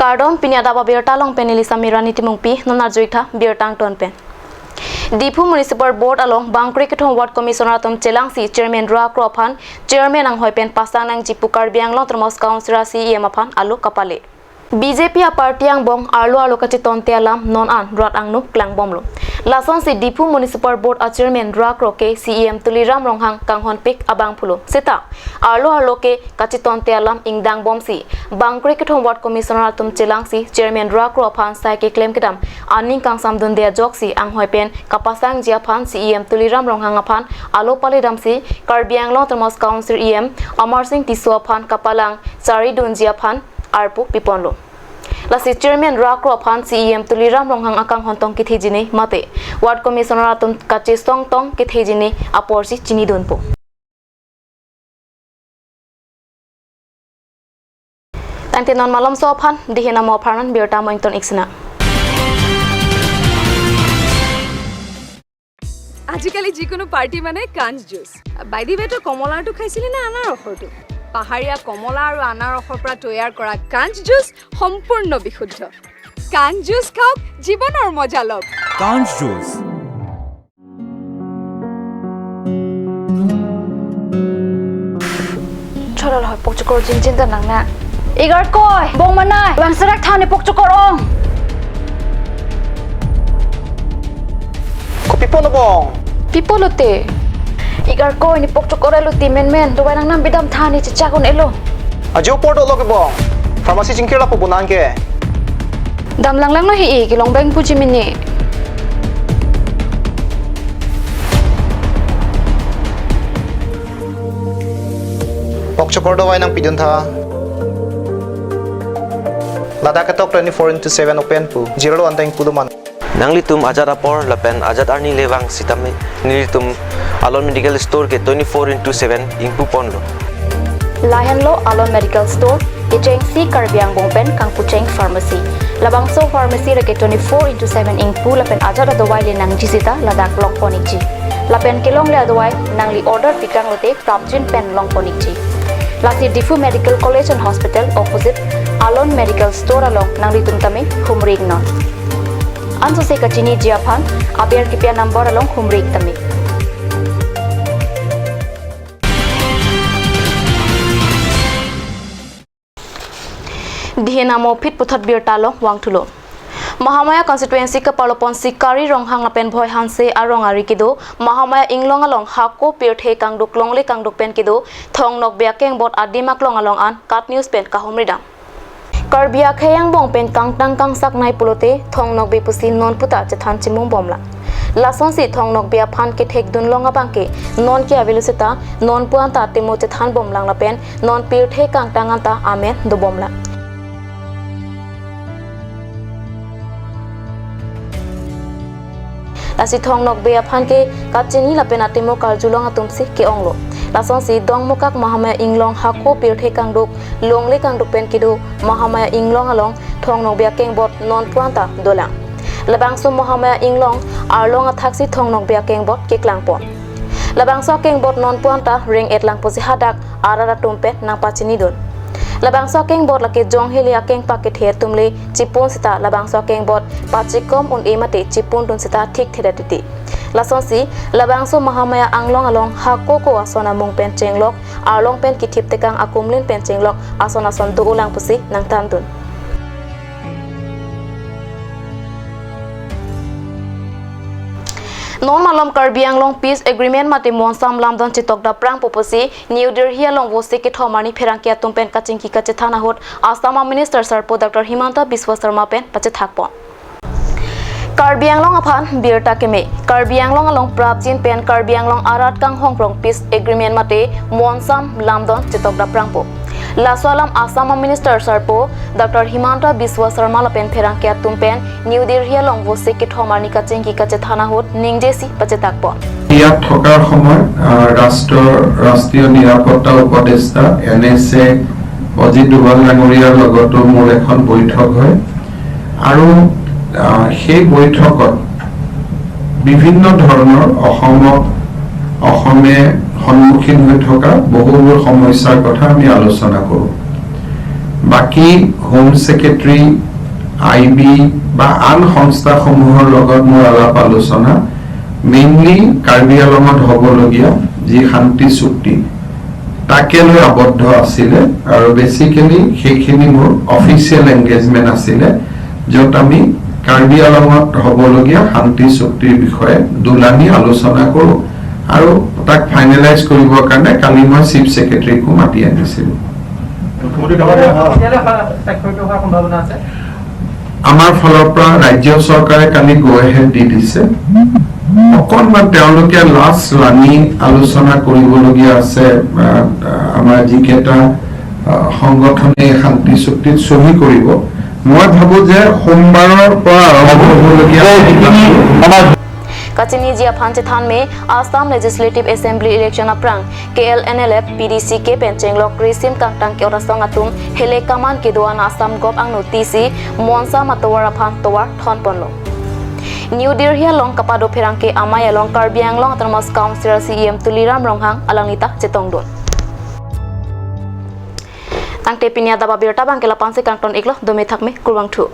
Kardom pinyadaba birtalong penili samirani timungpi nonarjuitha birtang tonpen. Dipu Municipal Board along Bangkri Ketong Ward Commissioner Tom Chelangsi Chairman Ra Krophan Chairman ang hoipen pasang nang Jipukar Bianglong Termos Councilor si Yemapan Alu Kapale. BJP party ang bong arlo kaciton tialam non an rat ang nu klang bomlo. Lason si Dipu Municipal Board Chairman Ra Kroke CEM Tuliram Ronghang Kanghon Pik Abang Pulo. Seta arlo ke kaciton tialam ingdang bom si Bangkri Ketong Ward Commissioner Tom Chelangsi Chairman Ra Krophan sai ke claim kedam aning kang samdun dia joksi ang hoipen kapasang jiapan CEM Tuliram Ronghang apan alo palidam si Karbianglong Termos Councilor EM Amar Singh Tisuapan kapalang Sari Dun jiapan Arpu Piponlo. Lasi Chairman Ra Krophan CEM Tuliram Ronghang akang hontong kithejini mate Ward Commissioner atum kache tong kithejini aporsi chini donpo. Tantinon malam sopan dihina mo parnan birta moington iksina. আজিকালি যিকোনো party মানে কাঞ্জ juice by the ৱে তো কমলাটো খাইছিলি না আনাৰ ৰসটো পাহাৰীয়া কমলা আৰু আনাৰ ৰসৰ পৰা তৈয়াৰ কৰা কাঞ্জ জুচ সম্পূৰ্ণ বিশুদ্ধ কাঞ্জ জুচ খাওক জীৱনৰ মজা লওক কাঞ্জ juice Choral hoy pokchukor jinjin ta nangna igar koi bong manai wangsarak thane pokchukor ong Pipo na bong. Pipo lote igar koi ni pokchukor luti men do nang nam bidam thani chichakon elo Ajo porto lo ke bong. Pharmacy jingkir la po bunan ke. dam lang no hi ki long bang puji mini Pokchokor do wai nang pidun tha. Lada ka tok 24/7 open pu. Zero anteng puduman. Nanglitum ajat apor lapen ajat arni lewang sitame nilitum Alon Medical Store ke 24/7 ingpu ponlo. Lahenlo Alon Medical Store Icheng si Karbiang Bongpen Kang Pucheng Pharmacy Labangso Pharmacy rake 24/7 ingpu lapen ajat adawai le nang jisita ladak long poniji lapen kelong le adawai nangli order pikang lote prapjin pen long poniji lasi Difu Medical College and Hospital opposite Alon Medical Store along nangli tumtame humrig non Anso se kachini jiapan aber kipia number along humrig tame Dihenamo pit puthat birtalo wangthulo Mahamaya constituency ka palopon sikari ronghang lapen bhoi hanse arong ari kido Mahamaya inglong along hako pirthe kangduk longle kangduk pen kido thongnok biakeng bot adimak long along an kat news pen ka homridam Karbia khayang bong pen kangtang kang sak nai pulote thongnok be pusi non puta chathan chimung bomla Lason si thongnok bia phan ke thek dun longa bangke non ke avilusita non puan ta temo chathan bomlang lapen non pirthe kangtang anta amen do bomla Lasi thongnok bea phan ke kacheni lapen atemo karjulong atumsi ke onglo lason si dong mukak Mahamaya inglong hako pirthe kangduk longle kangduk pen kidu Mahamaya inglong along thongnok bea keng bot non puanta dolang labangso Mahamaya inglong arlong athaksi thongnok bea keng bot ke klangpon labangso keng bot non puanta ring etlang posi hadak arara tumpe nang pachini don Labangso keng bot laki jong helia keng paket her tumle chipun sita labangso keng bot pachikom un emate chipun tun sita thik thedatiti lason si labangso Mahamaya anglong along hako ko asona mung pen chenglok arlong pen kithip tekang akumlin pen chenglok asona son do ulang pusi nang tandun Non malom Karbiang long peace agreement mate monsam lamdon chitok da prang poposi New Delhi long vosi ke thomani pherangkia tumpen kachingki kache thana hot Assam Minister Sarpo Dr Himanta Biswa Sharma pen pache thakpon Karbiang long aphan birta keme Karbiang long along prapjin pen Karbiang long arat kang hongprong peace agreement mate monsam lamdon chitok da prang po Laswalam Assam Minister Sarpo Dr Himanta Biswa Sharma lapen pherangkia tumpen New Delhi long vosi ke thomani kachingki kache thana hot ningjesi pache thakpon ইয়াত থকাৰ সময় ৰাষ্ট্ৰীয় নিৰাপত্তা উপদেষ্টা NSA Ajit Doval ডাঙৰীয়াৰ লগতো মোৰ এখন বৈঠক হয় আৰু সেই বৈঠকত বিভিন্ন ধৰণৰ অসমে সন্মুখীন হৈ থকা বহুবোৰ সমস্যাৰ কথা আমি আলোচনা কৰোঁ বাকি হোম সেক্ৰেটাৰি আইবি বা আন সংস্থাসমূহৰ লগত মোৰ আলাপ আলোচনা মেইনলি কাৰ্বি আলঙত হ'বলগীয়া যি শান্তি চুক্তি তাকে লৈ আবদ্ধ আছিলে আৰু বেসিক্যালি সেইখিনি মোৰ অফিচিয়েল এংগেজমেন্ট আছিলে য'ত আমি কাৰ্বি আলঙত হ'বলগীয়া শান্তি চুক্তিৰ বিষয়ে দুলানি আলোচনা কৰোঁ আৰু তাক ফাইনেলাইজ কৰিবৰ কাৰণে কালি মই চিফ সেক্ৰেটাৰীকো মাতি আনিছিলোঁ আমাৰ ফালৰ পৰা ৰাজ্য চৰকাৰে কালি গো এহেড দি দিছে অকণমান তেওঁলোকে লাষ্ট লানি আলোচনা কৰিবলগীয়া আছে আমাৰ যিকেইটা সংগঠনে শান্তি চুক্তিত চহী কৰিব মই ভাবো যে সোমবাৰৰ পৰা আৰম্ভ হ'বলগীয়া Kachini Jia Phanchithan में आसाम लेजिस्लेटिव असेंबली इलेक्शन अपरांग KLNLF PDC के पेंचेंगलोक रिसिम कांगटांग के ओरासंग अतुम हेले कमान के दुआन आसाम गोप आंग नोटिसी मोनसा मतवार अफान तोवार थन पनलो New Delhi long kapado perang ke amaya long Karbiang long termas councilor CEM Tuliram Ronghang alangita cetongdon Tang tepinia daba birta bangkela panse kangton iklo dome thakme kurwang thu